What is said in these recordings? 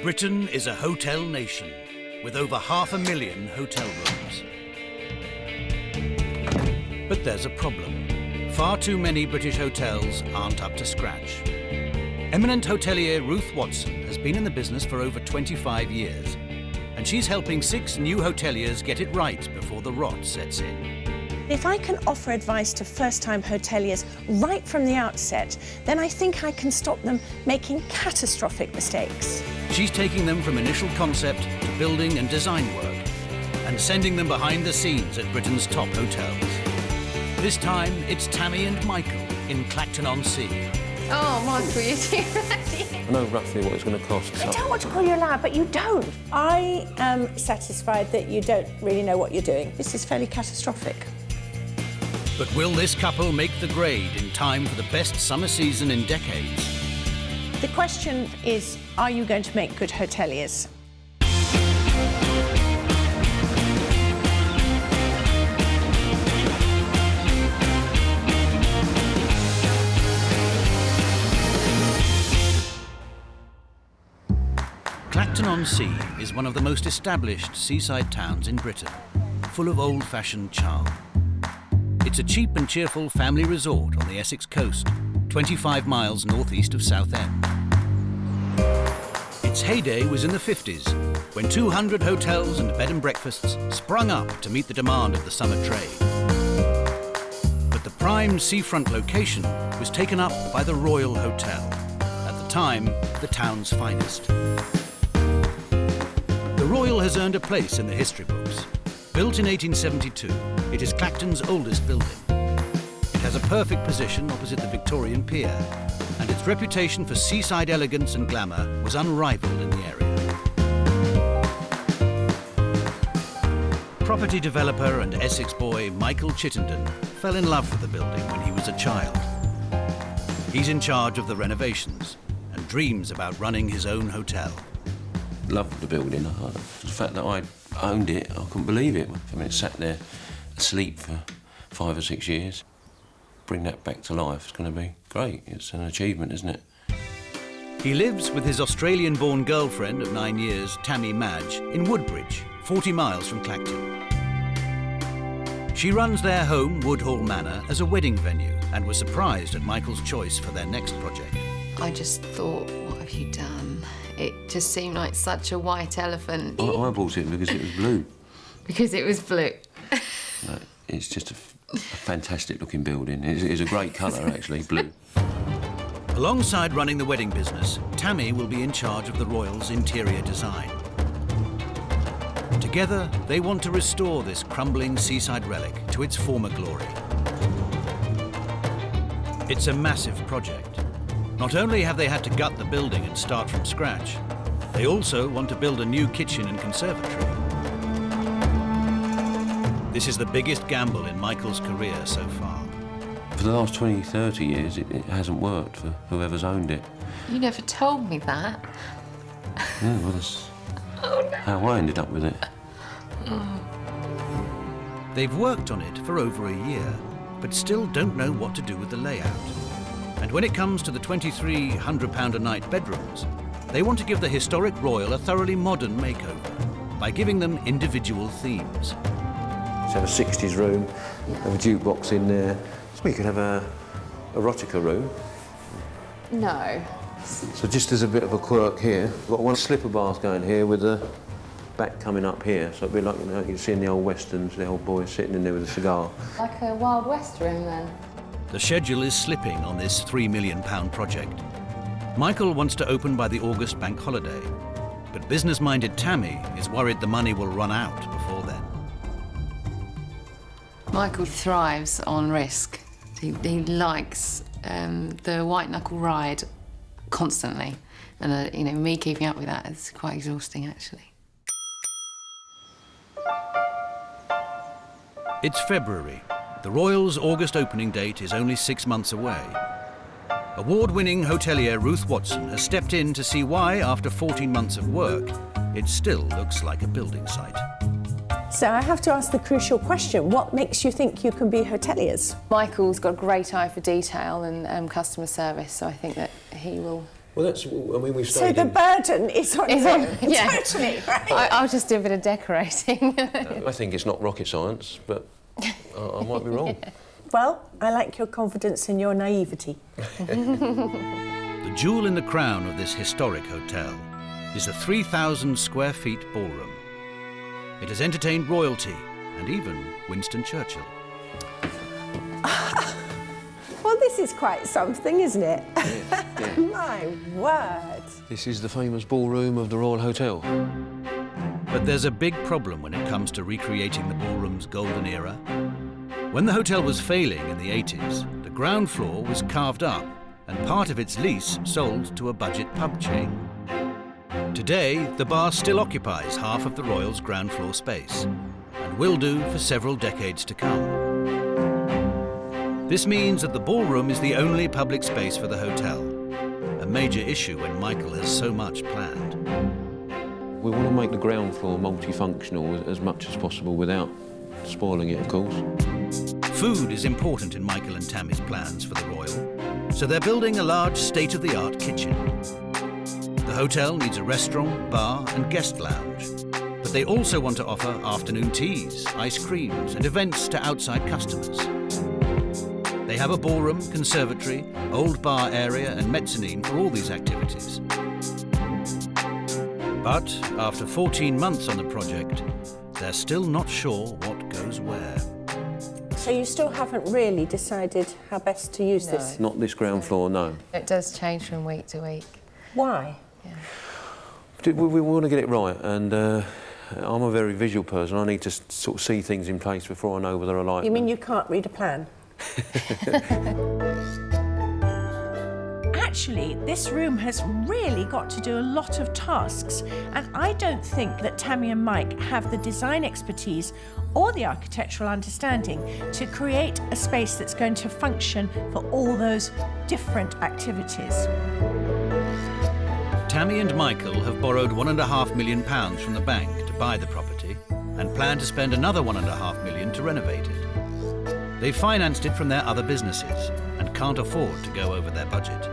Britain is a hotel nation with over 500,000 hotel rooms. But there's a problem. Far too many British hotels aren't up to scratch. Eminent hotelier Ruth Watson has been in the business for over 25 years, and she's helping 6 new hoteliers get it right before the rot sets in. If I can offer advice to first-time hoteliers right from the outset, then I think I can stop them making catastrophic mistakes. She's taking them from initial concept to building and design work, and sending them behind the scenes at Britain's top hotels. This time, it's Tammy and Micheal in Clacton-on-Sea. Oh, Michael, you're too ready. I know roughly what it's going to cost. I don't want to call you a liar, but you don't. I am satisfied that you don't really know what you're doing. This is fairly catastrophic. But will this couple make the grade in time for the best summer season in decades? The question is, are you going to make good hoteliers? Clacton-on-Sea is one of the most established seaside towns in Britain, full of old-fashioned charm. It's a cheap and cheerful family resort on the Essex coast, 25 miles northeast of Southend. Its heyday was in the 50s, when 200 hotels and bed and breakfasts sprung up to meet the demand of the summer trade. But the prime seafront location was taken up by the Royal Hotel, at the time the town's finest. The Royal has earned a place in the history books. Built in 1872, it is Clacton's oldest building. It has a perfect position opposite the Victorian Pier, and its reputation for seaside elegance and glamour was unrivaled in the area. Property developer and Essex boy Michael Chittenden fell in love with the building when he was a child. He's in charge of the renovations and dreams about running his own hotel. Loved the building. The fact that I owned it, I couldn't believe it. I mean, it sat there asleep for 5 or 6 years. Bring that back to life is going to be great. It's an achievement, isn't it? He lives with his Australian-born girlfriend of 9 years, Tammy Madge, in Woodbridge, 40 miles from Clacton. She runs their home, Woodhall Manor, as a wedding venue and was surprised at Michael's choice for their next project. I just thought, what have you done? It just seemed like such a white elephant. I bought it because it was blue. Because it was blue. No, it's just a fantastic looking building. It's a great colour, actually, blue. Alongside running the wedding business, Tammy will be in charge of the Royal's interior design. Together, they want to restore this crumbling seaside relic to its former glory. It's a massive project. Not only have they had to gut the building and start from scratch, they also want to build a new kitchen and conservatory. This is the biggest gamble in Michael's career so far. For the last 20, 30 years, it hasn't worked for whoever's owned it. You never told me that. Yeah, well, that's how I ended up with it. They've worked on it for over a year, but still don't know what to do with the layout. And when it comes to the £2,300 a night bedrooms, they want to give the historic Royal a thoroughly modern makeover by giving them individual themes. Let's have a 60s room, have a jukebox in there. So we could have a erotica room. No. So just as a bit of a quirk here, we've got one slipper bath going here with the back coming up here. So it'd be like, you know, you see in the old westerns, the old boys sitting in there with a cigar. Like a Wild West room, then? The schedule is slipping on this £3 million project. Michael wants to open by the August bank holiday, but business-minded Tammy is worried the money will run out before then. Michael thrives on risk. He likes the white-knuckle ride constantly. And, you know, me keeping up with that is quite exhausting, actually. It's February. The Royal's August opening date is only 6 months away. Award-winning hotelier Ruth Watson has stepped in to see why, after 14 months of work, it still looks like a building site. So I have to ask the crucial question, what makes you think you can be hoteliers? Michael's got a great eye for detail and customer service, so I think that he will Well, that's, I mean, we've So stayed the in... burden is on you. Yeah. Totally, right? I'll just do a bit of decorating. I think it's not rocket science, but I might be wrong. Well, I like your confidence and your naivety. The jewel in the crown of this historic hotel is the 3,000 square feet ballroom. It has entertained royalty and even Winston Churchill. Well, this is quite something, isn't it? Yeah. My word. This is the famous ballroom of the Royal Hotel. But there's a big problem when it comes to recreating the ballroom's golden era. When the hotel was failing in the 80s, the ground floor was carved up and part of its lease sold to a budget pub chain. Today, the bar still occupies half of the Royal's ground floor space and will do for several decades to come. This means that the ballroom is the only public space for the hotel, a major issue when Micheal has so much planned. We want to make the ground floor multifunctional as much as possible without spoiling it, of course. Food is important in Micheal and Tammy's plans for the Royal, so they're building a large state-of-the-art kitchen. The hotel needs a restaurant, bar and guest lounge, but they also want to offer afternoon teas, ice creams and events to outside customers. They have a ballroom, conservatory, old bar area and mezzanine for all these activities. But after 14 months on the project, they're still not sure what goes where. So you still haven't really decided how best to use this? Not this ground floor, no. It does change from week to week. Why? Yeah. We want to get it right, and I'm a very visual person. I need to sort of see things in place before I know whether I like You mean them. you can't read a plan? Actually, this room has really got to do a lot of tasks, and I don't think that Tammy and Mike have the design expertise or the architectural understanding to create a space that's going to function for all those different activities. Tammy and Micheal have borrowed £1.5 million from the bank to buy the property and plan to spend another £1.5 million to renovate it. They've financed it from their other businesses and can't afford to go over their budget.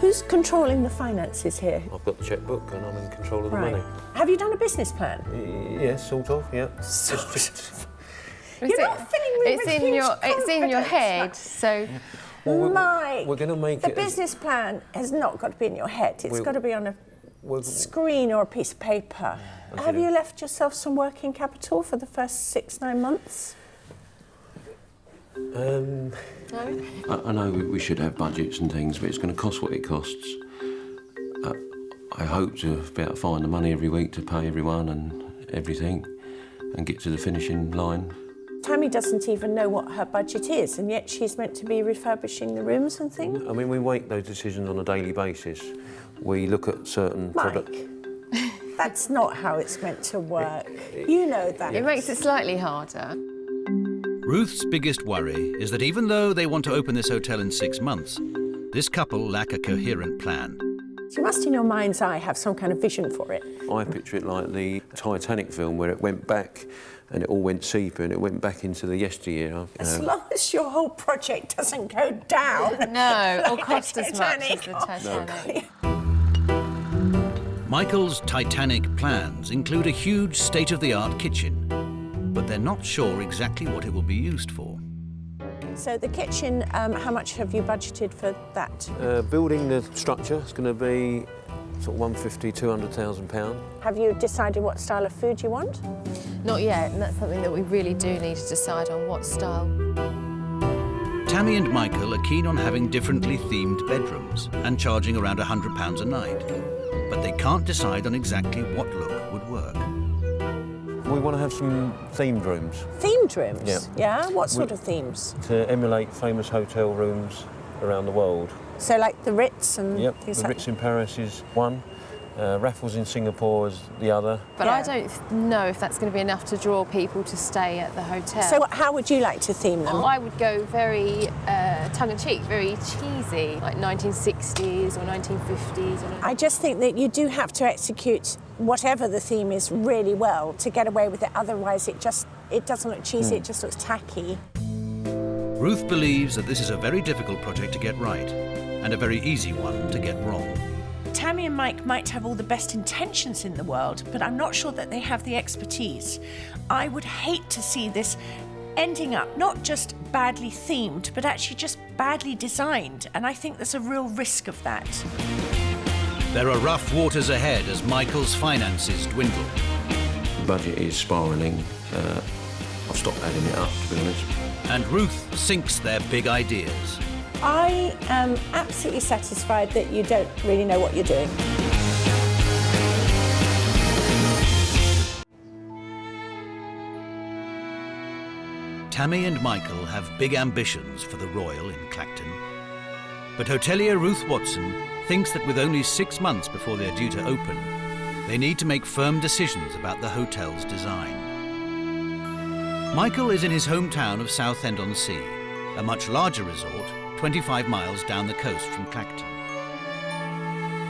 Who's controlling the finances here? I've got the checkbook and I'm in control of the Right. money. Have you done a business plan? Yes, sort of, yeah. You're not filling me with huge It's in your confidence. head, so... Mike, we're going to make the it... business plan has not got to be in your head. It's We'll- got to be on a We're- screen or a piece of paper. Have you left yourself some working capital for the first 6-9 months? I know we should have budgets and things, but it's going to cost what it costs. I hope to be able to find the money every week to pay everyone and everything and get to the finishing line. Tammy doesn't even know what her budget is, and yet she's meant to be refurbishing the rooms and things. I mean, we make those decisions on a daily basis. We look at certain products. Mike, that's not how it's meant to work. You know that. It makes it slightly harder. Ruth's biggest worry is that even though they want to open this hotel in 6 months, this couple lack a coherent plan. So you must, in your mind's eye, have some kind of vision for it. I picture it like the Titanic film where it went back and it all went sepia and it went back into the yesteryear. As long as your whole project doesn't go down. No, or cost Like as much as Titanic. the Titanic. Michael's Titanic plans include a huge state-of-the-art kitchen, but they're not sure exactly what it will be used for. So the kitchen, how much have you budgeted for that? Building the structure is going to be sort of £150,000–200,000. Have you decided what style of food you want? Not yet, and that's something that we really do need to decide on, what style. Tammy and Micheal are keen on having differently themed bedrooms and charging around £100 a night, but they can't decide on exactly what look would work. We want to have some themed rooms Themed rooms? Yeah. Yeah? What sort of themes? to emulate famous hotel rooms around the world. So like the Ritz and Yep, things the like Ritz in Paris is one, Raffles in Singapore is the other. But Yeah. I don't know if that's going to be enough to draw people to stay at the hotel. So how would you like to theme them? I would go very tongue-in-cheek, very cheesy, like 1960s or 1950s. Or I just think that you do have to execute whatever the theme is really well to get away with it. Otherwise, it doesn't look cheesy, it just looks tacky. Ruth believes that this is a very difficult project to get right, and a very easy one to get wrong. Tammy and Mike might have all the best intentions in the world, but I'm not sure that they have the expertise. I would hate to see this ending up not just badly themed, but actually just badly designed, and I think there's a real risk of that. There are rough waters ahead as Michael's finances dwindle. The budget is spiralling. I've stopped adding it up, to be honest. And Ruth sinks their big ideas. I am absolutely satisfied that you don't really know what you're doing. Tammy and Michael have big ambitions for the Royal in Clacton. But hotelier Ruth Watson thinks that with only 6 months before they're due to open, they need to make firm decisions about the hotel's design. Michael is in his hometown of Southend-on-Sea, a much larger resort 25 miles down the coast from Clacton.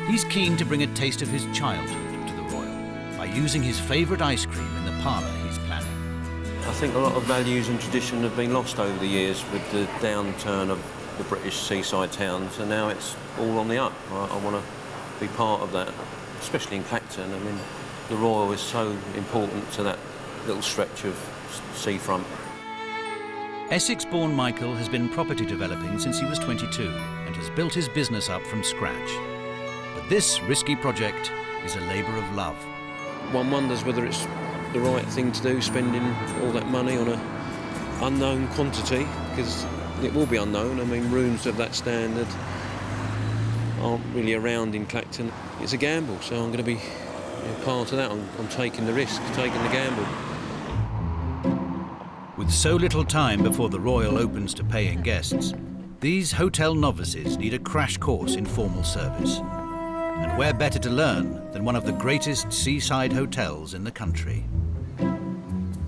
He's keen to bring a taste of his childhood to the Royal by using his favourite ice cream in the parlour he's planning. I think a lot of values and tradition have been lost over the years with the downturn of the British seaside towns, and now it's all on the up. I want to be part of that, especially in Clacton. I mean, the Royal is so important to that little stretch of seafront. Essex-born Michael has been property developing since he was 22 and has built his business up from scratch. But this risky project is a labour of love. One wonders whether it's the right thing to do, spending all that money on an unknown quantity, because it will be unknown. I mean, rooms of that standard aren't really around in Clacton. It's a gamble, so I'm going to be part of that. I'm taking the risk, taking the gamble. With so little time before the Royal opens to paying guests, these hotel novices need a crash course in formal service. And where better to learn than one of the greatest seaside hotels in the country?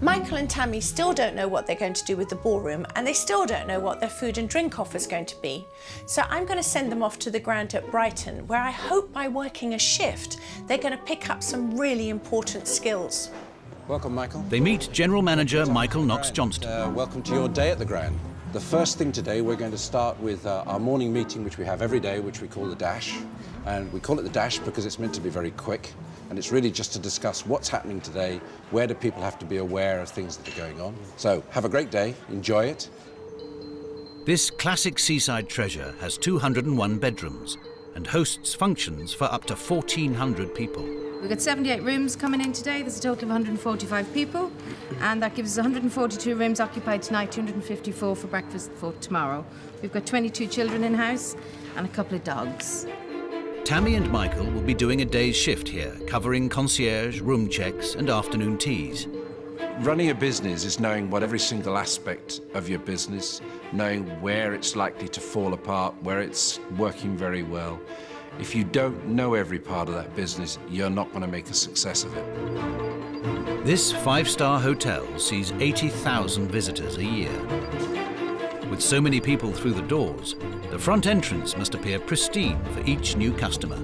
Michael and Tammy still don't know what they're going to do with the ballroom, and they still don't know what their food and drink offer is going to be. So I'm going to send them off to the Grand at Brighton, where I hope by working a shift, they're going to pick up some really important skills. Welcome, Michael. They meet General Manager Michael Knox-Johnston. Welcome to your day at the Grand. The first thing today, we're going to start with our morning meeting, which we have every day, which we call the Dash. And we call it the Dash because it's meant to be very quick. And it's really just to discuss what's happening today, where do people have to be aware of things that are going on. So have a great day, enjoy it. This classic seaside treasure has 201 bedrooms and hosts functions for up to 1,400 people. We've got 78 rooms coming in today. There's a total of 145 people, and that gives us 142 rooms occupied tonight, 254 for breakfast for tomorrow. We've got 22 children in-house and a couple of dogs. Tammy and Michael will be doing a day's shift here, covering concierge, room checks and afternoon teas. Running a business is knowing what every single aspect of your business, knowing where it's likely to fall apart, where it's working very well. If you don't know every part of that business, you're not going to make a success of it. This five-star hotel sees 80,000 visitors a year. With so many people through the doors, the front entrance must appear pristine for each new customer.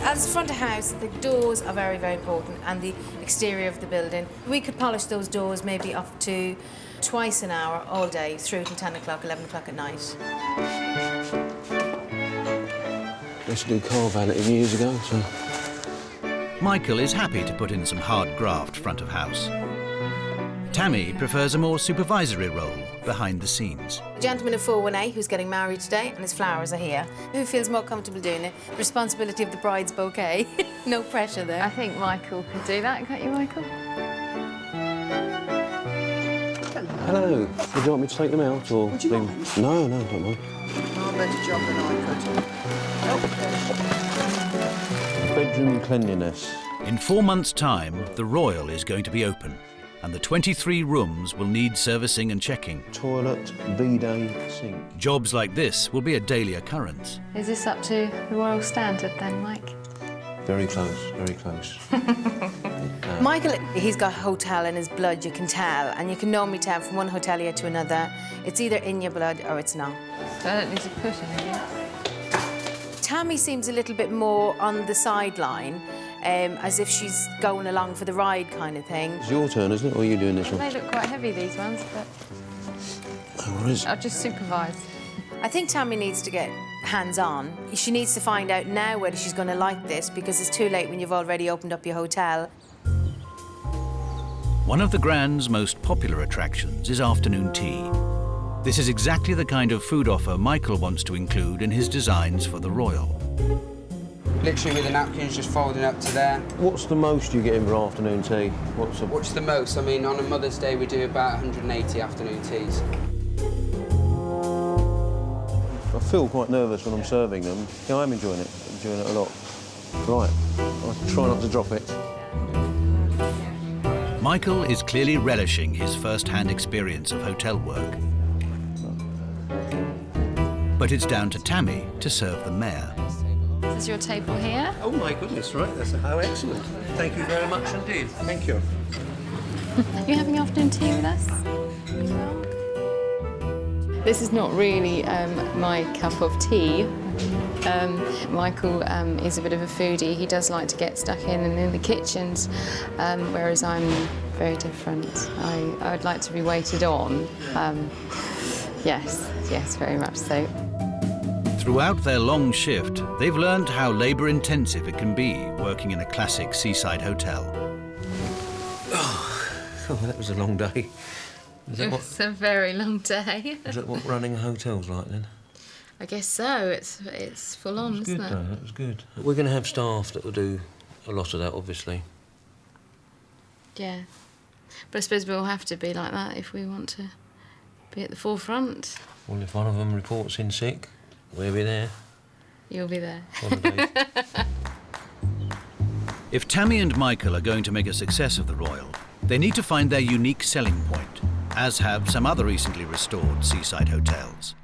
As front of house, the doors are very, very important, and the exterior of the building. We could polish those doors maybe up to twice an hour all day, through till 10 o'clock, 11 o'clock at night. I used to do car valeting years ago, so... Michael is happy to put in some hard graft front of house. Tammy prefers a more supervisory role behind the scenes. The gentleman of 418 who's getting married today, and his flowers are here. Who feels more comfortable doing it? Responsibility of the bride's bouquet. No pressure there. I think Michael could do that, can't you, Michael? Hello. Would you want me to take them out, or... Would you mind? No, don't mind. Far better job than I could. Bedroom cleanliness. In 4 months' time, the Royal is going to be open, and the 23 rooms will need servicing and checking. Toilet, bidet, sink. Jobs like this will be a daily occurrence. Is this up to the royal standard then, Mike? Very close, very close. Michael, he's got hotel in his blood, you can tell, and you can normally tell from one hotelier to another, it's either in your blood or it's not. So I don't need to push anything. Tammy seems a little bit more on the sideline, as if she's going along for the ride kind of thing. It's your turn, isn't it, or are you doing this one? They look quite heavy, these ones, but Oh, what is it? I'll just supervise. I think Tammy needs to get hands-on. She needs to find out now whether she's going to like this, because it's too late when you've already opened up your hotel. One of the Grand's most popular attractions is afternoon tea. This is exactly the kind of food offer Micheal wants to include in his designs for the Royal. Literally with the napkins just folding up to there. What's the most you get in for afternoon tea? What's the most? I mean, on a Mother's Day we do about 180 afternoon teas. I feel quite nervous when I'm serving them. Yeah, I'm enjoying it. I'm enjoying it a lot. Right, I'll try not to drop it. Micheal is clearly relishing his first-hand experience of hotel work. But it's down to Tammy to serve the mayor. This is your table here. Oh my goodness, right, how excellent. Thank you very much indeed. Thank you. Are you having afternoon tea with us? This is not really my cup of tea. Micheal is a bit of a foodie. He does like to get stuck in the kitchens, whereas I'm very different. I would like to be waited on. Yes, very much so. Throughout their long shift, they've learned how labour-intensive it can be working in a classic seaside hotel. Oh, that was a long day. It's a very long day. Is that what running a hotel's like then? I guess so. It's full on, isn't it? That was good. We're going to have staff that will do a lot of that, obviously. Yeah. But I suppose we'll have to be like that if we want to be at the forefront. Well, if one of them reports in sick, we'll be there. You'll be there. Holidays. If Tammy and Micheal are going to make a success of the Royal, they need to find their unique selling point, as have some other recently restored seaside hotels.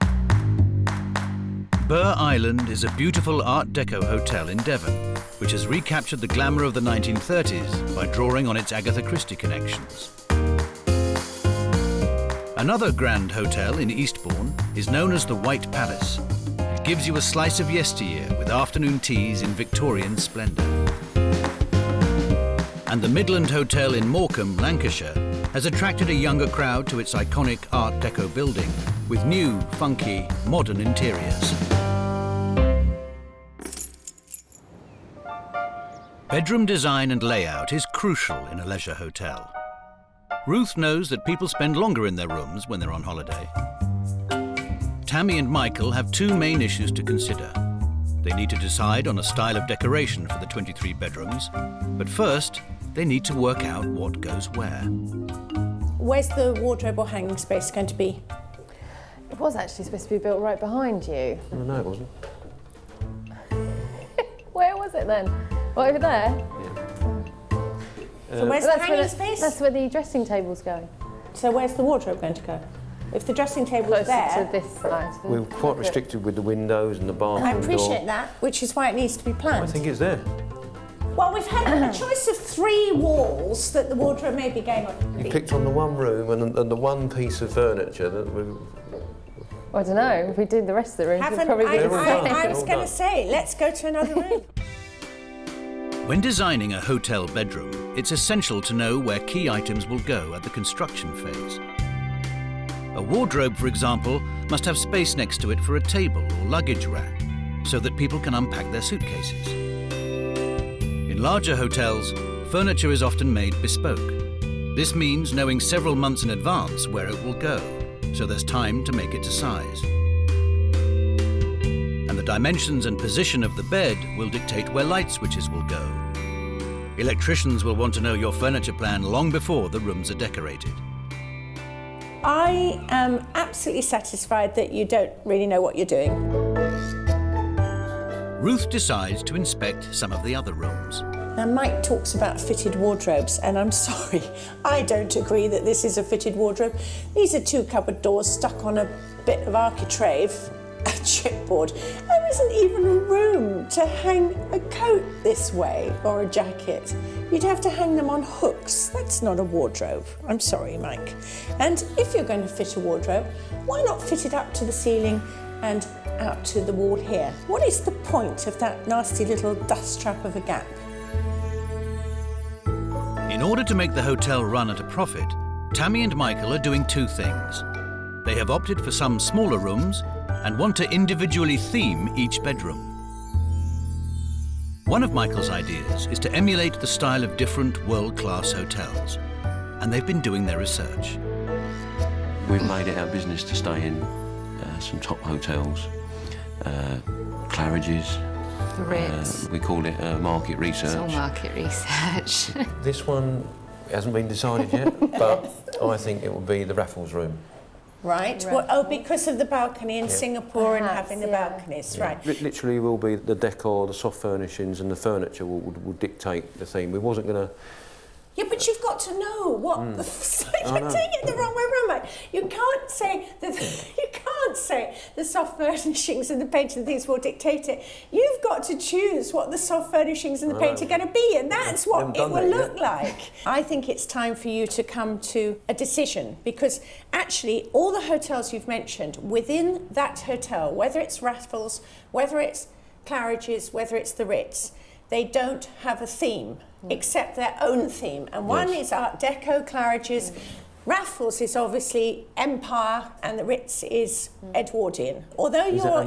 Burr Island is a beautiful Art Deco hotel in Devon, which has recaptured the glamour of the 1930s by drawing on its Agatha Christie connections. Another grand hotel in Eastbourne is known as the White Palace. It gives you a slice of yesteryear with afternoon teas in Victorian splendour. And the Midland Hotel in Morecambe, Lancashire, has attracted a younger crowd to its iconic Art Deco building with new, funky, modern interiors. Bedroom design and layout is crucial in a leisure hotel. Ruth knows that people spend longer in their rooms when they're on holiday. Tammy and Micheal have two main issues to consider. They need to decide on a style of decoration for the 23 bedrooms, but first, they need to work out what goes where. Where's the wardrobe or hanging space going to be? It was actually supposed to be built right behind you. Oh, no, it wasn't. Where was it then? Right over there? So where's the hanging space? That's where the dressing table's going. So where's the wardrobe going to go? If the dressing table's Closer there... to this side. We're quite restricted with the windows and the bathroom I door. appreciate that, which is why it needs to be planned. I think it's there. Well, we've had a choice of 3 walls that the wardrobe may be going on. You picked on the one room and the one piece of furniture that we... I don't know, if we did the rest of the rooms, we'd probably be the same. I was going to say, let's go to another room. When designing a hotel bedroom, it's essential to know where key items will go at the construction phase. A wardrobe, for example, must have space next to it for a table or luggage rack, so that people can unpack their suitcases. In larger hotels, furniture is often made bespoke. This means knowing several months in advance where it will go, so there's time to make it to size. And the dimensions and position of the bed will dictate where light switches will go. Electricians will want to know your furniture plan long before the rooms are decorated. I am absolutely satisfied that you don't really know what you're doing. Ruth decides to inspect some of the other rooms. Now, Mike talks about fitted wardrobes, and I'm sorry, I don't agree that this is a fitted wardrobe. These are 2 cupboard doors stuck on a bit of architrave, a chipboard. There isn't even room to hang a coat this way or a jacket. You'd have to hang them on hooks. That's not a wardrobe. I'm sorry, Mike. And if you're going to fit a wardrobe, why not fit it up to the ceiling and out to the wall here? What is the point of that nasty little dust trap of a gap? In order to make the hotel run at a profit, Tammy and Micheal are doing 2 things. They have opted for some smaller rooms and want to individually theme each bedroom. One of Michael's ideas is to emulate the style of different world-class hotels, and they've been doing their research. We've made it our business to stay in some top hotels, Claridge's. The Ritz. We call it market research. It's all market research. This one hasn't been decided yet, but I think it will be the Raffles room. Right. Well, oh, because of the balcony in Singapore and having the balconies, right. Literally will be the decor, the soft furnishings and the furniture will dictate the theme. We wasn't going to... Yeah, but you've got to know what the... You're taking it the wrong way around, mate. You can't say the soft furnishings and the paint and things will dictate it. You've got to choose what the soft furnishings and the paint are going to be, and that's what it will look like. I think it's time for you to come to a decision, because actually all the hotels you've mentioned, within that hotel, whether it's Raffles, whether it's Claridge's, whether it's the Ritz, they don't have a theme except their own theme. And one is Art Deco, Claridge's. Raffles is obviously Empire, and the Ritz is Edwardian. Although you're...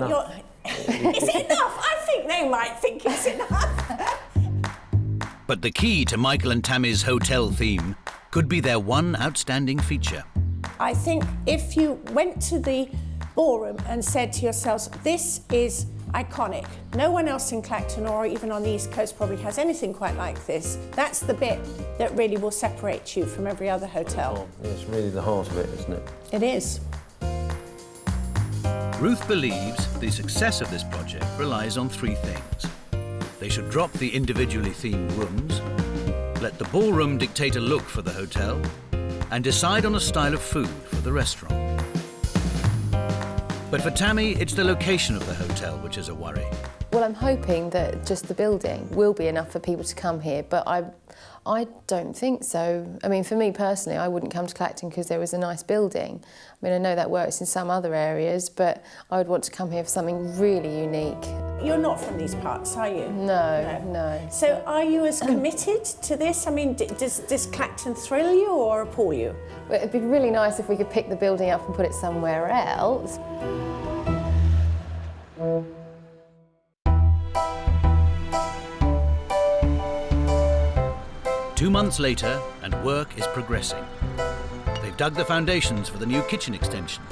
Is it enough? I think they might think it's enough. But the key to Micheal and Tammy's hotel theme could be their one outstanding feature. I think if you went to the ballroom and said to yourselves, this is iconic. No one else in Clacton or even on the East Coast probably has anything quite like this. That's the bit that really will separate you from every other hotel. Oh, it's really the heart of it, isn't it? It is. Ruth believes the success of this project relies on three things. They should drop the individually themed rooms, let the ballroom dictate a look for the hotel, and decide on a style of food for the restaurant. But for Tammy, it's the location of the hotel which is a worry. Well, I'm hoping that just the building will be enough for people to come here, but I don't think so. I mean, for me personally, I wouldn't come to Clacton because there was a nice building. I mean, I know that works in some other areas, but I would want to come here for something really unique. You're not from these parts, are you? No. So are you as committed to this? I mean, does Clacton thrill you or appall you? Well, it'd be really nice if we could pick the building up and put it somewhere else. 2 months later, and work is progressing. They've dug the foundations for the new kitchen extension.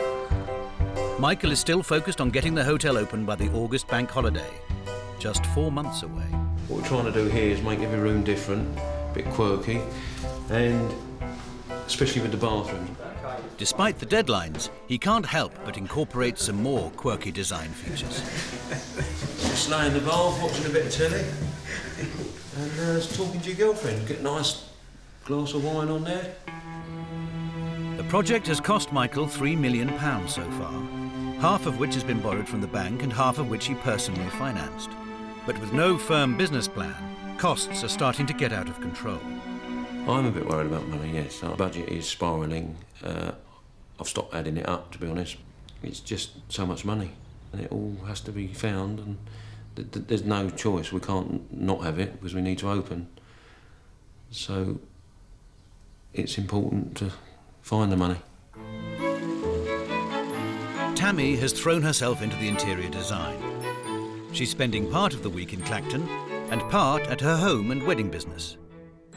Michael is still focused on getting the hotel open by the August bank holiday, just 4 months away. What we're trying to do here is make every room different, a bit quirky, and especially with the bathroom. Despite the deadlines, he can't help but incorporate some more quirky design features. Just lay in the bath, watching a bit of telly, and talking to your girlfriend. Get a nice glass of wine on there. The project has cost Michael £3 million so far, half of which has been borrowed from the bank and half of which he personally financed. But with no firm business plan, costs are starting to get out of control. I'm a bit worried about money, yes. Our budget is spiralling. I've stopped adding it up, to be honest. It's just so much money, and it all has to be found, and there's no choice. We can't not have it because we need to open. So it's important to find the money. Tammy has thrown herself into the interior design. She's spending part of the week in Clacton and part at her home and wedding business.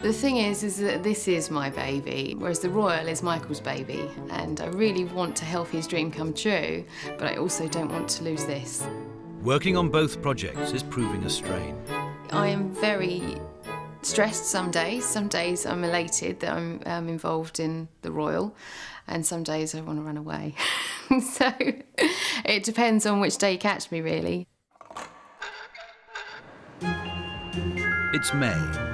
The thing is that this is my baby, whereas the Royal is Michael's baby, and I really want to help his dream come true, but I also don't want to lose this. Working on both projects is proving a strain. I am very stressed some days. Some days I'm elated that I'm involved in the Royal, and some days I want to run away. So it depends on which day you catch me, really. It's May.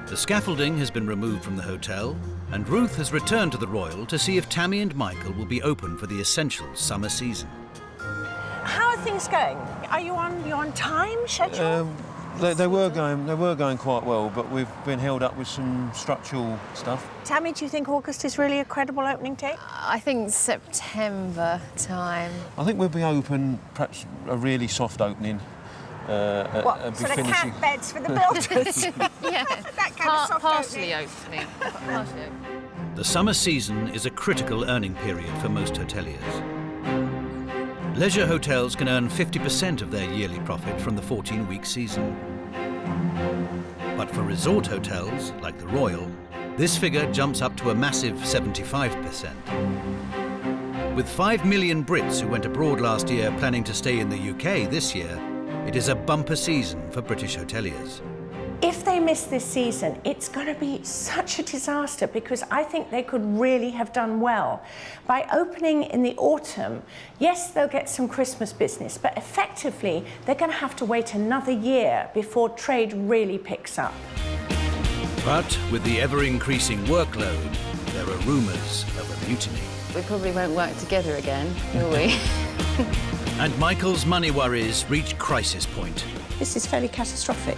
The scaffolding has been removed from the hotel, and Ruth has returned to the Royal to see if Tammy and Michael will be open for the essential summer season. How are things going? Are you on time schedule? They were going quite well, but we've been held up with some structural stuff. Tammy, do you think August is really a credible opening date? I think September time. I think we'll be open, perhaps a really soft opening. What, sort of camp beds for the builders? Yeah, that kind of soft partially opening. The summer season is a critical earning period for most hoteliers. Leisure hotels can earn 50% of their yearly profit from the 14-week season. But for resort hotels, like the Royal, this figure jumps up to a massive 75%. With 5 million Brits who went abroad last year planning to stay in the UK this year, it is a bumper season for British hoteliers. If they miss this season, it's going to be such a disaster, because I think they could really have done well. By opening in the autumn, yes, they'll get some Christmas business, but effectively, they're going to have to wait another year before trade really picks up. But with the ever-increasing workload, there are rumours of a mutiny. We probably won't work together again, will we? And Michael's money worries reach crisis point. This is fairly catastrophic.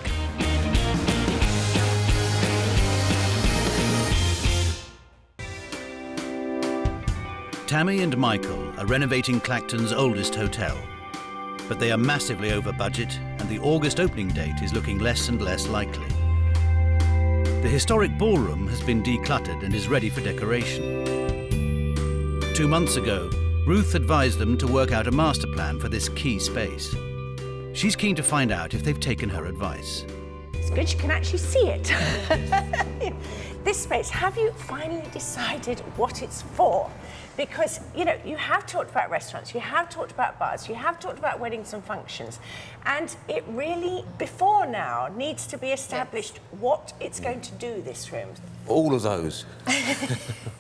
Tammy and Michael are renovating Clacton's oldest hotel. But they are massively over budget, and the August opening date is looking less and less likely. The historic ballroom has been decluttered and is ready for decoration. 2 months ago, Ruth advised them to work out a master plan for this key space. She's keen to find out if they've taken her advice. It's good you can actually see it. This space, have you finally decided what it's for? Because, you know, you have talked about restaurants, you have talked about bars, you have talked about weddings and functions, and it really, before now, needs to be established what it's going to do, this room. All of those.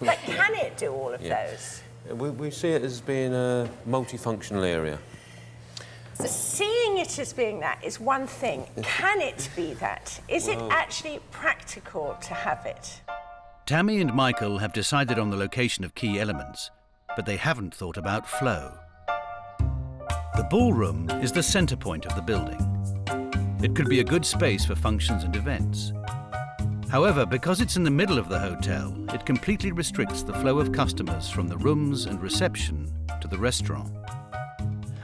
But can it do all of those? We see it as being a multifunctional area. So seeing it as being that is one thing. Can it be that? Is it actually practical to have it? Tammy and Michael have decided on the location of key elements, but they haven't thought about flow. The ballroom is the centre point of the building. It could be a good space for functions and events. However, because it's in the middle of the hotel, it completely restricts the flow of customers from the rooms and reception to the restaurant.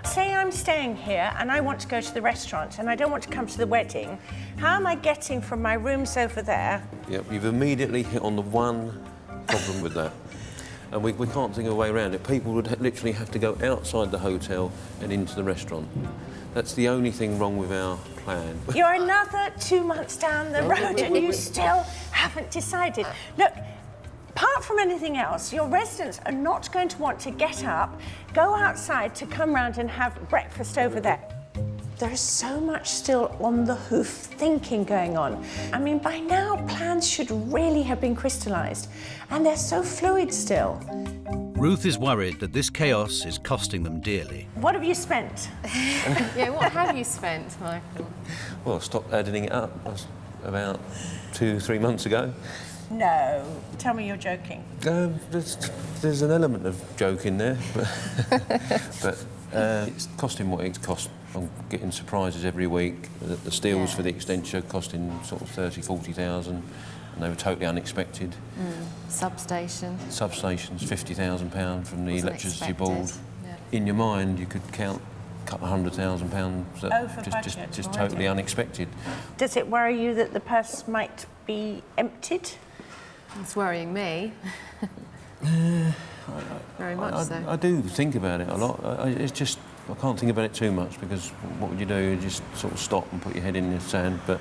Say I'm staying here and I want to go to the restaurant and I don't want to come to the wedding. How am I getting from my rooms over there? Yep, you've immediately hit on the one problem with that. And we can't think of a way around it. People would literally have to go outside the hotel and into the restaurant. That's the only thing wrong with our plan. You're another 2 months down the road and you still haven't decided. Look, apart from anything else, your residents are not going to want to get up, go outside to come round and have breakfast over there. There is so much still on the hoof thinking going on. I mean, by now, plans should really have been crystallised, and they're so fluid still. Ruth is worried that this chaos is costing them dearly. What have you spent? Yeah, what have you spent, Michael? Well, I stopped adding it up about 2-3 months ago. No, tell me you're joking. There's an element of joke in there, but it's costing what it's cost. I'm getting surprises every week. The steels for the extension costing sort of 30,000-40,000, and they were totally unexpected. Substation. Substations, £50,000 from the electricity board. Yeah. In your mind, you could count a couple of £100,000 that just totally unexpected. Does it worry you that the purse might be emptied? It's worrying me. Very much so. I do think about it a lot. It's just, I can't think about it too much, because what would you do? You just sort of stop and put your head in the sand, but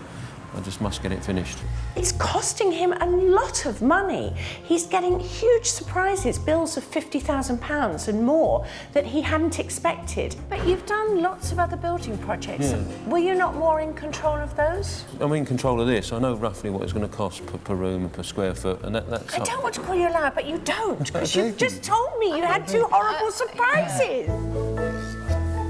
I just must get it finished. It's costing him a lot of money. He's getting huge surprises, bills of £50,000 and more that he hadn't expected. But you've done lots of other building projects. Yeah. Were you not more in control of those? I'm in control of this. I know roughly what it's going to cost per room and per square foot, and that's... I don't want to call you a liar, but you don't, because you've just told me you had 2 horrible surprises.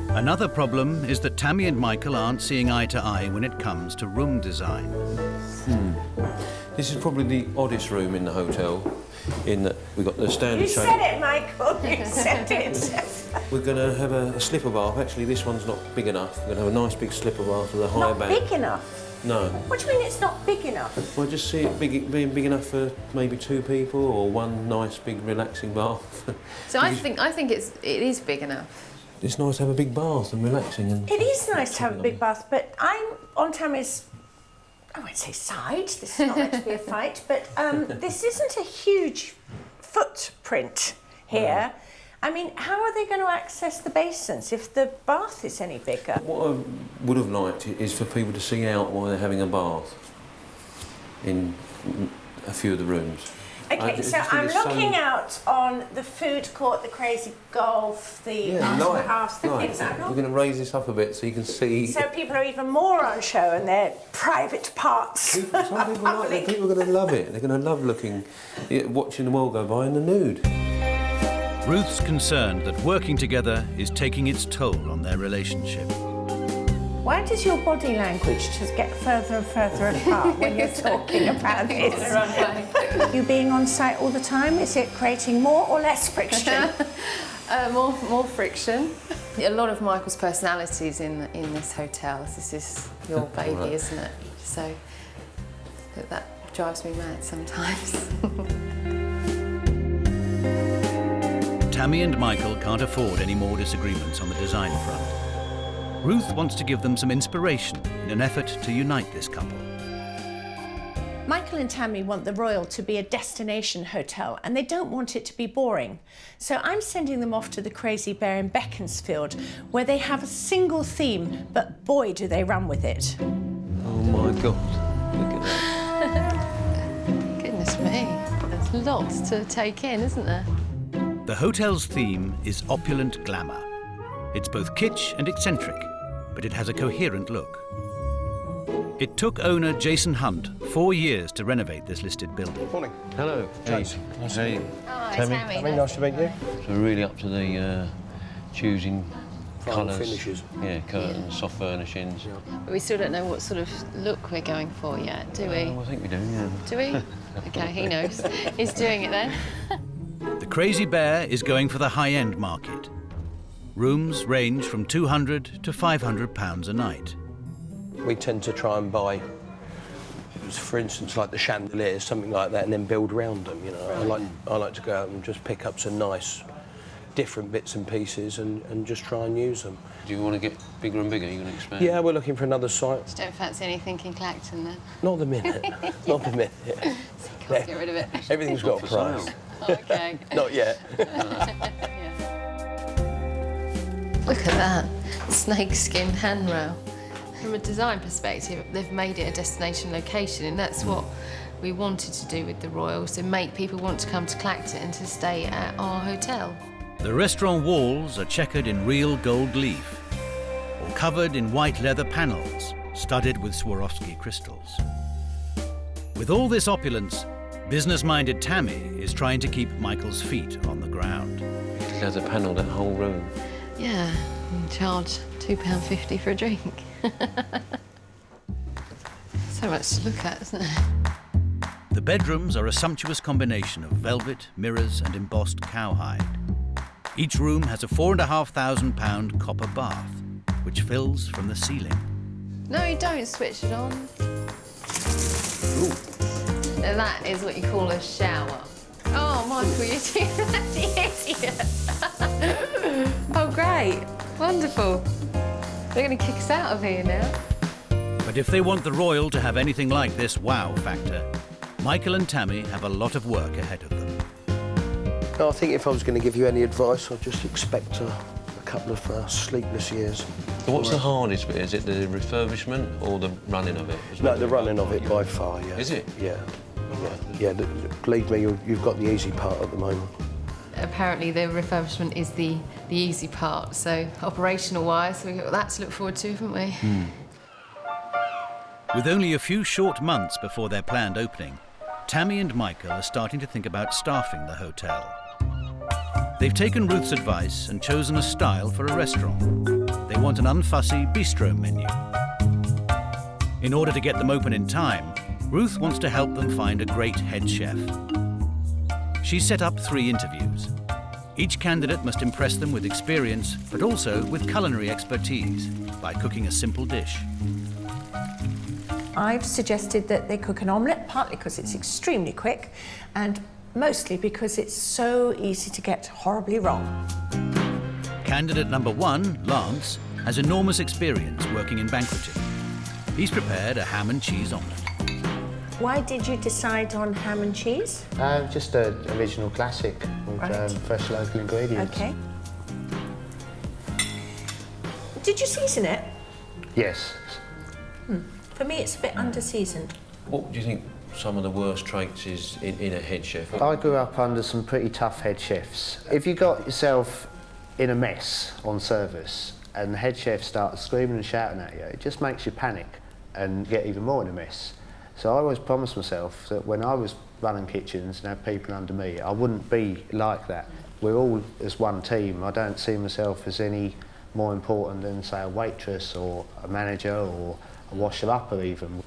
Another problem is that Tammy and Michael aren't seeing eye to eye when it comes to room design. This is probably the oddest room in the hotel, in that we've got the standard... You said it, Michael, you said it. We're going to have a slipper bath. Actually, this one's not big enough. We're going to have a nice big slipper bath with a high Not back. big enough? No. What do you mean it's not big enough? Well, just see it being big enough for maybe 2 people, or one nice big relaxing bath. So I think it is big enough. It's nice to have a big bath and relaxing. And It is nice to have a big bath, but I'm on Tammy's, I won't say side, this is not meant to be a fight, but this isn't a huge footprint here. I mean, how are they going to access the basins if the bath is any bigger? What I would have liked is for people to see out while they're having a bath in a few of the rooms. Okay, so I'm looking out on the food court, the crazy golf, the house, the things like that. We're going to raise this up a bit so you can see. So people are even more on show and their private parts. Some people like it. People are going to love it. They're going to love watching the world go by in the nude. Ruth's concerned that working together is taking its toll on their relationship. Why does your body language just get further and further apart when you're talking about this? You being on site all the time, is it creating more or less friction? More friction. A lot of Michael's personalities in this hotel. This is your baby, isn't it? So that drives me mad sometimes. Tammy and Michael can't afford any more disagreements on the design front. Ruth wants to give them some inspiration in an effort to unite this couple. Michael and Tammy want the Royal to be a destination hotel and they don't want it to be boring. So I'm sending them off to the Crazy Bear in Beaconsfield where they have a single theme, but boy do they run with it. Oh my God, look at that. Goodness me, there's lots to take in, isn't there? The hotel's theme is opulent glamour. It's both kitsch and eccentric, but it has a coherent look. It took owner Jason Hunt 4 years to renovate this listed building. Morning. Hello. Jason. Nice to meet you. Hi, Tammy, nice to meet you. So we're really up to the choosing colours. Finishes. Yeah, curtains, soft furnishings. Yeah. But we still don't know what sort of look we're going for yet, do we? I think we do, yeah. Do we? OK, he knows. He's doing it then. The Crazy Bear is going for the high-end market. Rooms range from £200 to £500 a night. We tend to try and buy, for instance, like the chandeliers, something like that, and then build around them. You know, I like to go out and just pick up some nice, different bits and pieces and just try and use them. Do you want to get bigger and bigger? Are you going to expand? Yeah, we're looking for another site. Just don't fancy anything in Clacton then? Not the minute. Not the minute. So you can't get rid of it. Everything's got a price. OK. Not yet. Look at that snakeskin handrail. From a design perspective, they've made it a destination location, and that's what we wanted to do with the Royal, to make people want to come to Clacton and to stay at our hotel. The restaurant walls are checkered in real gold leaf or covered in white leather panels studded with Swarovski crystals. With all this opulence, business-minded Tammy is trying to keep Michael's feet on the ground. Leather panel, that whole room. Yeah, and charge £2.50 for a drink. So much to look at, isn't it? The bedrooms are a sumptuous combination of velvet, mirrors and embossed cowhide. Each room has a £4,500 copper bath, which fills from the ceiling. No, you don't switch it on. Ooh. Now that is what you call a shower. Oh, Michael, you're doing that, idiot. Oh, great. Wonderful. They're going to kick us out of here now. But if they want the Royal to have anything like this wow factor, Michael and Tammy have a lot of work ahead of them. I think if I was going to give you any advice, I'd just expect a couple of sleepless years. So what's the hardest bit? Is it the refurbishment or the running of it? No, the running of it by far, yeah. Is it? Yeah. Yeah, believe me, you've got the easy part at the moment. Apparently the refurbishment is the easy part, so operational-wise, we've got that to look forward to, haven't we? With only a few short months before their planned opening, Tammy and Michael are starting to think about staffing the hotel. They've taken Ruth's advice and chosen a style for a restaurant. They want an unfussy bistro menu. In order to get them open in time, Ruth wants to help them find a great head chef. She's set up 3 interviews. Each candidate must impress them with experience, but also with culinary expertise by cooking a simple dish. I've suggested that they cook an omelette, partly because it's extremely quick, and mostly because it's so easy to get horribly wrong. Candidate number 1, Lance, has enormous experience working in banqueting. He's prepared a ham and cheese omelette. Why did you decide on ham and cheese? Just an original classic with fresh local ingredients. Okay. Did you season it? Yes. For me, it's a bit under-seasoned. What do you think some of the worst traits is in a head chef? I grew up under some pretty tough head chefs. If you got yourself in a mess on service and the head chef starts screaming and shouting at you, it just makes you panic and get even more in a mess. So I always promised myself that when I was running kitchens and had people under me, I wouldn't be like that. We're all as one team. I don't see myself as any more important than, say, a waitress or a manager or a washer-upper even.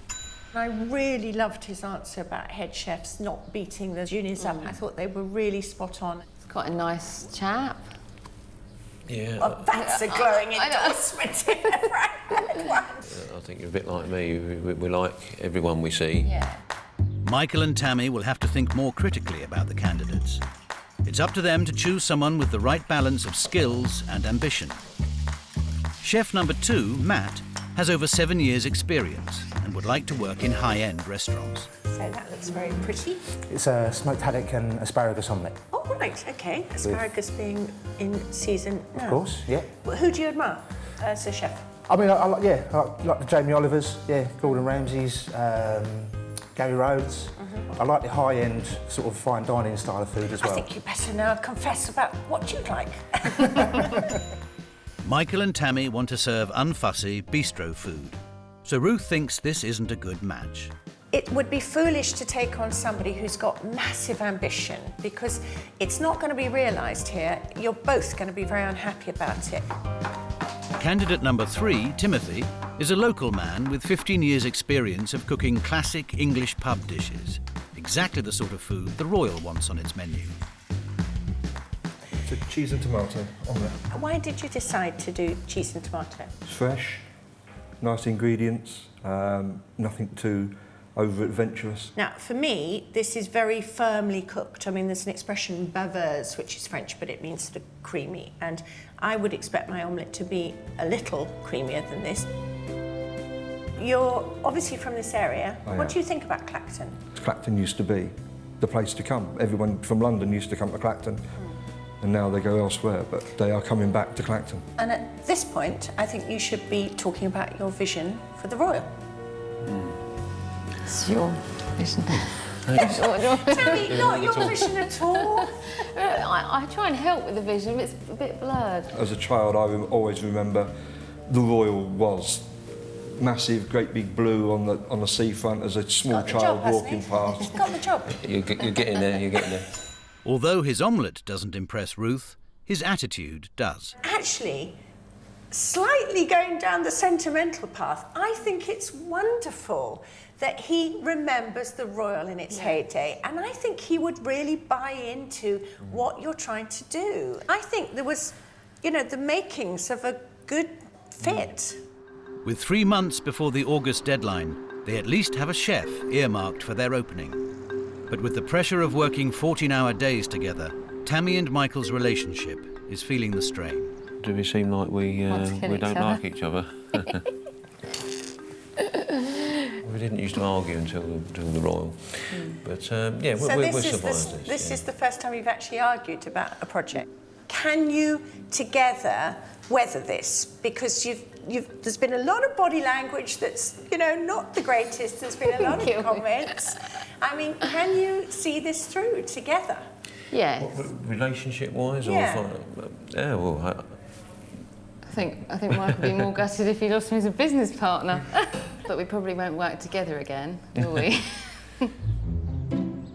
I really loved his answer about head chefs not beating the juniors up. I thought they were really spot on. He's quite a nice chap. Yeah. Well, that's a glowing endorsement. I think you're a bit like me. We like everyone we see. Yeah. Micheal and Tammy will have to think more critically about the candidates. It's up to them to choose someone with the right balance of skills and ambition. Chef number 2, Matt, has over 7 years' experience and would like to work in high-end restaurants. So that looks very pretty. It's a smoked haddock and asparagus omelette. Oh, right, OK. Asparagus being in season now. Of course, yeah. Well, who do you admire as a chef? I mean, I like the Jamie Olivers, Gordon Ramsay's, Gary Rhodes. I like the high-end, sort of fine dining style of food as well. I think you better now confess about what you'd like. Micheal and Tammy want to serve unfussy bistro food, so Ruth thinks this isn't a good match. It would be foolish to take on somebody who's got massive ambition, because it's not going to be realised here. You're both going to be very unhappy about it. Candidate number 3, Timothy, is a local man with 15 years' experience of cooking classic English pub dishes. Exactly the sort of food the Royal wants on its menu. It's a cheese and tomato omelette. Why did you decide to do cheese and tomato? It's fresh, nice ingredients, nothing too over-adventurous. Now, for me, this is very firmly cooked. I mean, there's an expression, baveuse, which is French, but it means sort of creamy. And I would expect my omelette to be a little creamier than this. You're obviously from this area. What do you think about Clacton? Clacton used to be the place to come. Everyone from London used to come to Clacton, and now they go elsewhere, but they are coming back to Clacton. And at this point, I think you should be talking about your vision for the Royal. It's your vision. Tammy, not your vision at all. I try and help with the vision, but it's a bit blurred. As a child, I always remember the Royal was massive, great big blue on the seafront as a small child walking past. He's got the job. You're getting there, you're getting there. Although his omelette doesn't impress Ruth, his attitude does. Actually, slightly going down the sentimental path, I think it's wonderful that he remembers the Royal in its heyday, and I think he would really buy into what you're trying to do. I think there was, the makings of a good fit. With 3 months before the August deadline, they at least have a chef earmarked for their opening. But with the pressure of working 14-hour days together, Tammy and Michael's relationship is feeling the strain. Do we seem like we don't like each other? We didn't used to argue until the Royal, but yeah, we're survivors. This is the first time you've actually argued about a project. Can you together weather this? Because there's been a lot of body language that's not the greatest. There's been a lot of comments. I mean, can you see this through together? Yeah. Relationship-wise, Yeah. I think Mike would be more gutted if he lost me as a business partner. But we probably won't work together again, will we?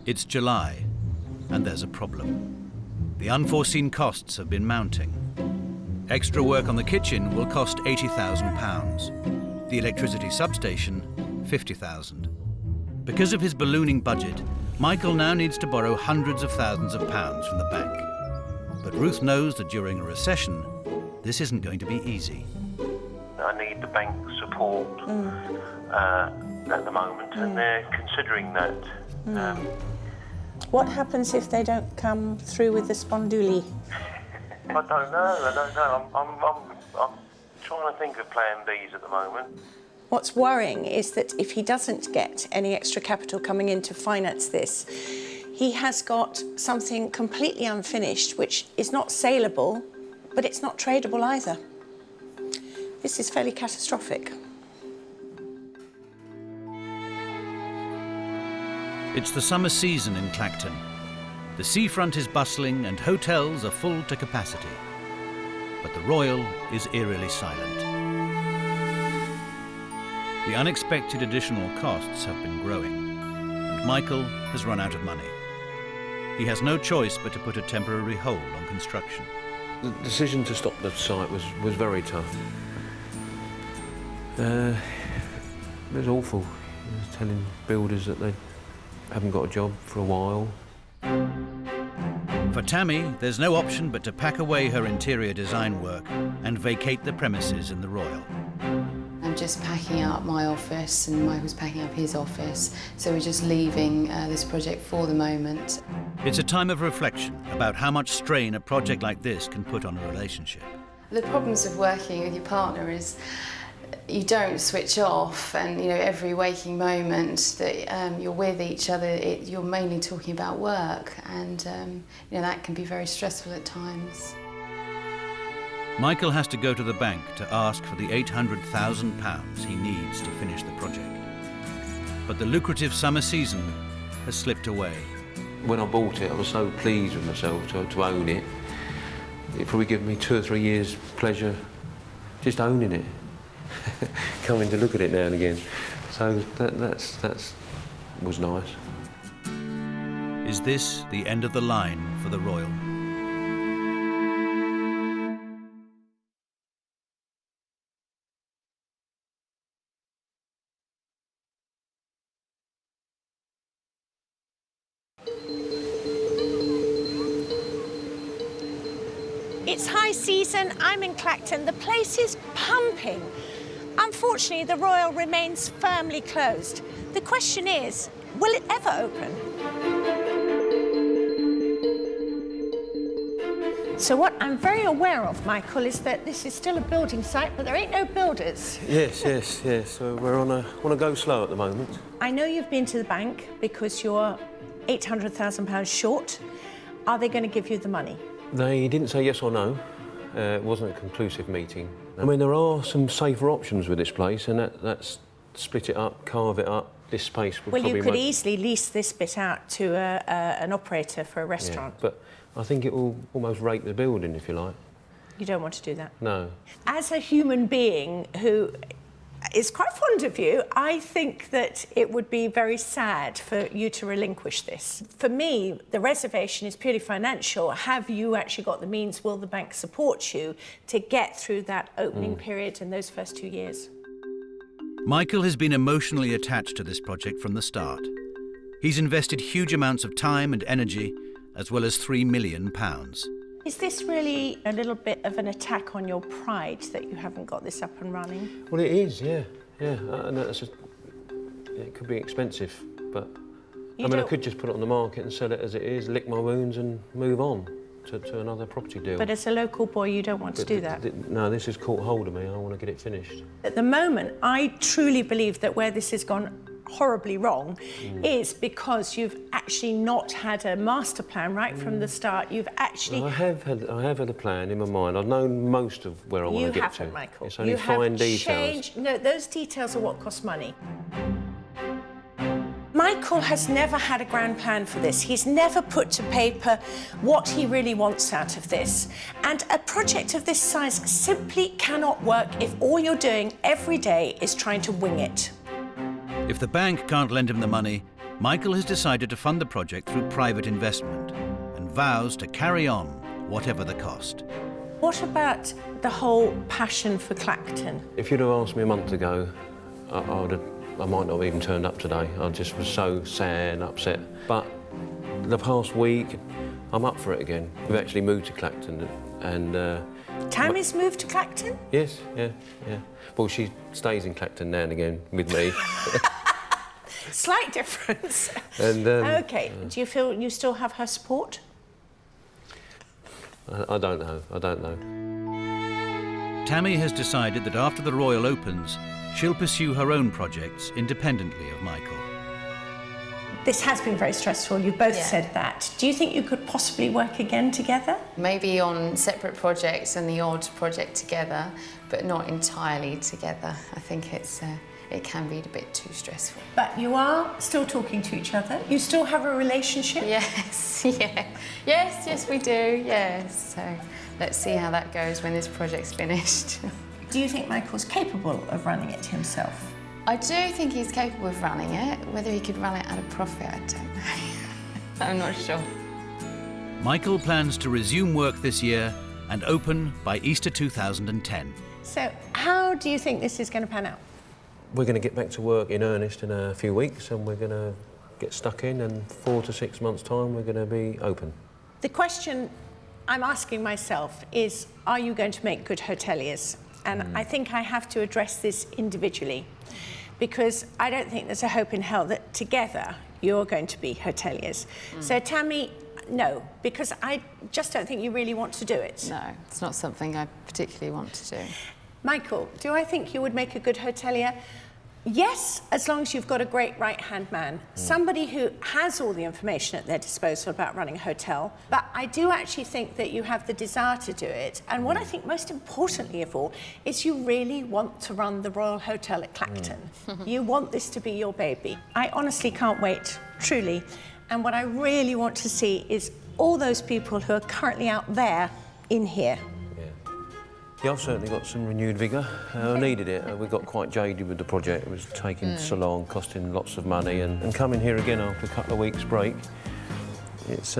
It's July, and there's a problem. The unforeseen costs have been mounting. Extra work on the kitchen will cost £80,000. The electricity substation, £50,000. Because of his ballooning budget, Michael now needs to borrow hundreds of thousands of pounds from the bank. But Ruth knows that during a recession, this isn't going to be easy. I need the bank support at the moment, and they're considering that. What happens if they don't come through with the sponduli? I don't know. I'm trying to think of plan Bs at the moment. What's worrying is that if he doesn't get any extra capital coming in to finance this, he has got something completely unfinished, which is not saleable, but it's not tradable either. This is fairly catastrophic. It's the summer season in Clacton. The seafront is bustling and hotels are full to capacity. But the Royal is eerily silent. The unexpected additional costs have been growing, and Micheal has run out of money. He has no choice but to put a temporary hold on construction. The decision to stop the site was very tough. It was awful. It was telling builders that they haven't got a job for a while. For Tammy, there's no option but to pack away her interior design work and vacate the premises in the Royal. I'm just packing up my office and Michael's packing up his office, so we're just leaving this project for the moment. It's a time of reflection about how much strain a project like this can put on a relationship. The problems of working with your partner is you don't switch off, and every waking moment that you're with each other, you're mainly talking about work, and that can be very stressful at times. Micheal has to go to the bank to ask for the £800,000 he needs to finish the project. But the lucrative summer season has slipped away. When I bought it, I was so pleased with myself to own it. It probably gave me 2 or 3 years pleasure just owning it. Coming to look at it now and again. So that was nice. Is this the end of the line for the Royal? It's high season, I'm in Clacton, the place is pumping. Unfortunately, the Royal remains firmly closed. The question is, will it ever open? So what I'm very aware of, Micheal, is that this is still a building site, but there ain't no builders. Yes. So we're on a go slow at the moment. I know you've been to the bank because you're £800,000 short. Are they going to give you the money? They didn't say yes or no. It wasn't a conclusive meeting. I mean, there are some safer options with this place, and that's split it up, carve it up. This space would probably... Well, you could easily lease this bit out to an operator for a restaurant. Yeah, but I think it will almost rape the building, if you like. You don't want to do that? No. As a human being who is quite fond of you, I think that it would be very sad for you to relinquish this. For me, the reservation is purely financial. Have you actually got the means? Will the bank support you to get through that opening period in those first 2 years? Micheal has been emotionally attached to this project from the start. He's invested huge amounts of time and energy, as well as £3 million. Is this really a little bit of an attack on your pride that you haven't got this up and running? Well, it is, yeah. And it could be expensive, but I could just put it on the market and sell it as it is, lick my wounds and move on to another property deal. But as a local boy, you don't want to do that? No, this has caught hold of me. I want to get it finished. At the moment, I truly believe that where this has gone horribly wrong is because you've actually not had a master plan right from the start. You've actually... I have had a plan in my mind. I've known most of where I want to get to. You haven't, Micheal. It's only fine details. No, those details are what cost money. Micheal has never had a grand plan for this. He's never put to paper what he really wants out of this. And a project of this size simply cannot work if all you're doing every day is trying to wing it. If the bank can't lend him the money, Micheal has decided to fund the project through private investment and vows to carry on, whatever the cost. What about the whole passion for Clacton? If you'd have asked me a month ago, I might not have even turned up today. I just was so sad and upset. But the past week, I'm up for it again. We've actually moved to Clacton and... Tammy's moved to Clacton? Yes, yeah. Well, she stays in Clacton now and again with me. Slight difference. And, OK, do you feel you still have her support? I don't know. Tammy has decided that after the Royal opens, she'll pursue her own projects independently of Micheal. This has been very stressful, you've both said that. Do you think you could possibly work again together? Maybe on separate projects and the odd project together, but not entirely together. I think it can be a bit too stressful. But you are still talking to each other? You still have a relationship? Yes, yeah. Yes, we do, yes. So let's see how that goes when this project's finished. Do you think Michael's capable of running it himself? I do think he's capable of running it. Whether he could run it at a profit, I don't know. I'm not sure. Micheal plans to resume work this year and open by Easter 2010. So how do you think this is going to pan out? We're going to get back to work in earnest in a few weeks, and we're going to get stuck in, and 4 to 6 months' time we're going to be open. The question I'm asking myself is, are you going to make good hoteliers? And I think I have to address this individually, because I don't think there's a hope in hell that together you're going to be hoteliers. So Tammy, no, because I just don't think you really want to do it. No, it's not something I particularly want to do. Micheal, do I think you would make a good hotelier? Yes, as long as you've got a great right-hand man, somebody who has all the information at their disposal about running a hotel. But I do actually think that you have the desire to do it. And what I think most importantly of all is you really want to run the Royal Hotel at Clacton. You want this to be your baby. I honestly can't wait, truly. And what I really want to see is all those people who are currently out there in here. Yeah, I've certainly got some renewed vigour. I needed it. We got quite jaded with the project. It was taking so long, costing lots of money, and coming here again after a couple of weeks' break, it's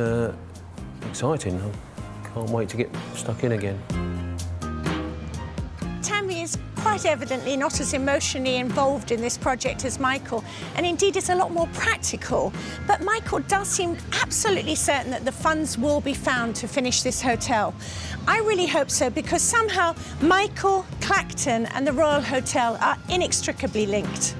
exciting. I can't wait to get stuck in again. Tammy is quite evidently not as emotionally involved in this project as Micheal, and indeed is a lot more practical. But Micheal does seem absolutely certain that the funds will be found to finish this hotel. I really hope so, because somehow Micheal, Clacton and the Royal Hotel are inextricably linked.